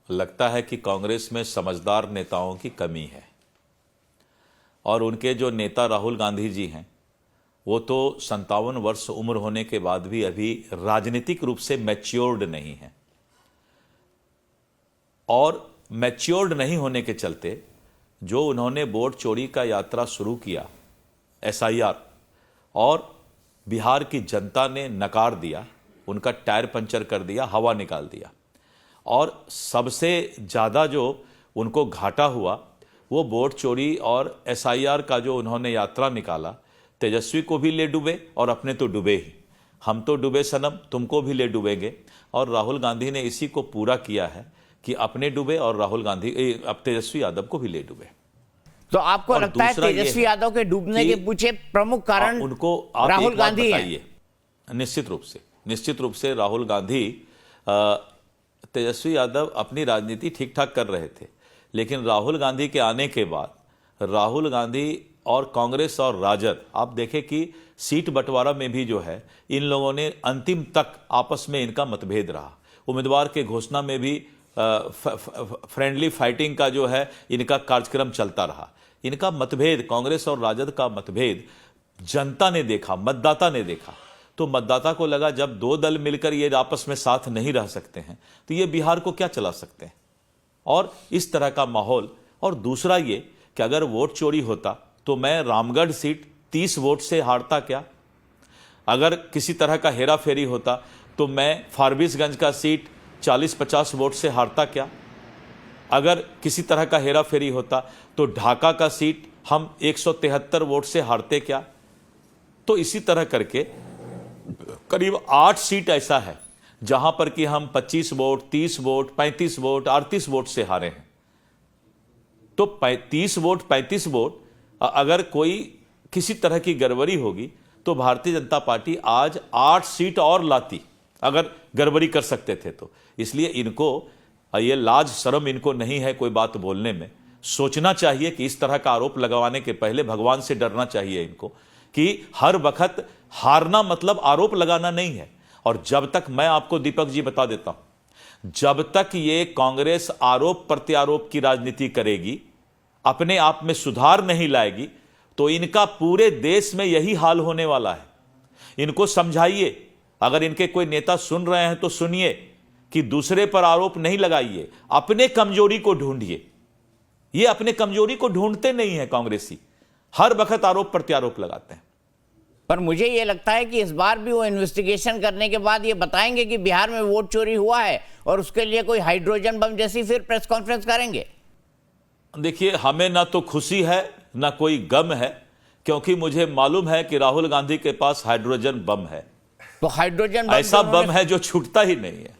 लगता है कि कांग्रेस में समझदार नेताओं की कमी है और उनके जो नेता राहुल गांधी जी हैं वो तो 57 वर्ष उम्र होने के बाद भी अभी राजनीतिक रूप से मैच्योर्ड नहीं है और मैच्योर्ड नहीं होने के चलते जो उन्होंने वोट चोरी का यात्रा शुरू किया एसआईआर और बिहार की जनता ने नकार दिया, उनका टायर पंचर कर दिया, हवा निकाल दिया और सबसे ज़्यादा जो उनको घाटा हुआ वो वोट चोरी और एसआईआर का जो उन्होंने यात्रा निकाला। तेजस्वी को भी ले डूबे और अपने तो डूबे ही, हम तो डूबे सनम तुमको भी ले डूबेंगे। और राहुल गांधी ने इसी को पूरा किया है कि अपने डूबे और राहुल गांधी अब तेजस्वी यादव को भी ले डूबे। तो आपको लगता है तेजस्वी यादव के डूबने के पीछे प्रमुख कारण उनको आप राहुल गांधी है? निश्चित रूप से राहुल गांधी, तेजस्वी यादव अपनी राजनीति ठीक ठाक कर रहे थे, लेकिन राहुल गांधी के आने के बाद राहुल गांधी और कांग्रेस और राजद, आप देखें कि सीट बंटवारा में भी जो है इन लोगों ने अंतिम तक आपस में इनका मतभेद रहा। उम्मीदवार के घोषणा में भी फ्रेंडली फाइटिंग का जो है इनका कार्यक्रम चलता रहा। इनका मतभेद, कांग्रेस और राजद का मतभेद जनता ने देखा, मतदाता ने देखा, तो मतदाता को लगा जब दो दल मिलकर ये आपस में साथ नहीं रह सकते हैं तो ये बिहार को क्या चला सकते हैं, और इस तरह का माहौल। और दूसरा ये कि अगर वोट चोरी होता तो मैं रामगढ़ सीट 30 वोट से हारता क्या, अगर किसी तरह का हेरा फेरी होता तो मैं फारबिसगंज का सीट 40-50 वोट से हारता क्या, अगर किसी तरह का हेरा फेरी होता तो ढाका का सीट हम 173 वोट से हारते क्या। तो इसी तरह करके करीब 8 सीट ऐसा है जहां पर कि हम 25 वोट, 30 वोट, 35 वोट, 38 वोट से हारे हैं। तो 30 वोट, 35 वोट अगर कोई किसी तरह की गड़बड़ी होगी तो भारतीय जनता पार्टी आज 8 सीट और लाती, अगर गड़बड़ी कर सकते थे तो। इसलिए इनको ये लाज शर्म इनको नहीं है कोई बात बोलने में। सोचना चाहिए कि इस तरह का आरोप लगवाने के पहले भगवान से डरना चाहिए इनको कि हर वक्त हारना मतलब आरोप लगाना नहीं है। और जब तक, मैं आपको दीपक जी बता देता हूं, जब तक ये कांग्रेस आरोप प्रत्यारोप की राजनीति करेगी, अपने आप में सुधार नहीं लाएगी, तो इनका पूरे देश में यही हाल होने वाला है। इनको समझाइए, अगर इनके कोई नेता सुन रहे हैं तो सुनिए कि दूसरे पर आरोप नहीं लगाइए, अपने कमजोरी को ढूंढिए। ये अपने कमजोरी को ढूंढते नहीं है कांग्रेसी, हर वक्त आरोप प्रत्यारोप लगाते हैं। पर मुझे ये लगता है कि इस बार भी वो इन्वेस्टिगेशन करने के बाद ये बताएंगे कि बिहार में वोट चोरी हुआ है और उसके लिए कोई हाइड्रोजन बम जैसी फिर प्रेस कॉन्फ्रेंस करेंगे। देखिए, हमें ना तो खुशी है ना कोई गम है, क्योंकि मुझे मालूम है कि राहुल गांधी के पास हाइड्रोजन बम है। तो हाइड्रोजन बम ऐसा बम है जो छूटता ही नहीं है।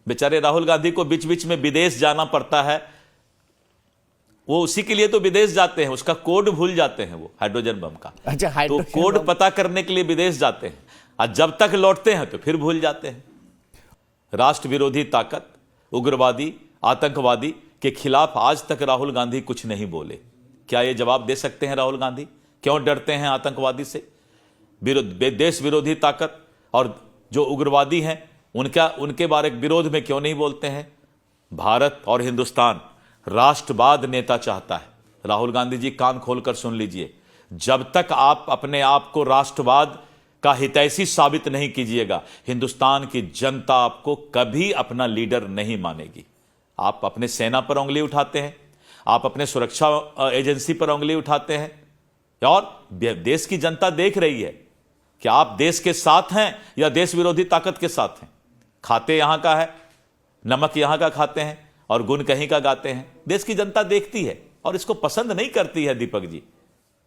बेचारे राहुल गांधी को बीच बीच में विदेश जाना पड़ता है, वो उसी के लिए तो विदेश जाते हैं, उसका कोड भूल जाते हैं वो हाइड्रोजन बम का। अच्छा, तो कोड पता करने के लिए विदेश जाते हैं और जब तक लौटते हैं तो फिर भूल जाते हैं। राष्ट्र विरोधी ताकत, उग्रवादी, आतंकवादी के खिलाफ आज तक राहुल गांधी कुछ नहीं बोले। क्या ये जवाब दे सकते हैं राहुल गांधी क्यों डरते हैं आतंकवादी से? देश विरोधी ताकत और जो उग्रवादी हैं उनके बारे विरोध में क्यों नहीं बोलते हैं? भारत और हिंदुस्तान राष्ट्रवाद नेता चाहता है। राहुल गांधी जी, कान खोलकर सुन लीजिए, जब तक आप अपने आप को राष्ट्रवाद का हितैषी साबित नहीं कीजिएगा, हिंदुस्तान की जनता आपको कभी अपना लीडर नहीं मानेगी। आप अपने सेना पर उंगली उठाते हैं, आप अपने सुरक्षा एजेंसी पर उंगली उठाते हैं, और देश की जनता देख रही है कि आप देश के साथ हैं या देश विरोधी ताकत के साथ हैं। खाते यहां का है, नमक यहां का खाते हैं और गुण कहीं का गाते हैं। देश की जनता देखती है और इसको पसंद नहीं करती है दीपक जी।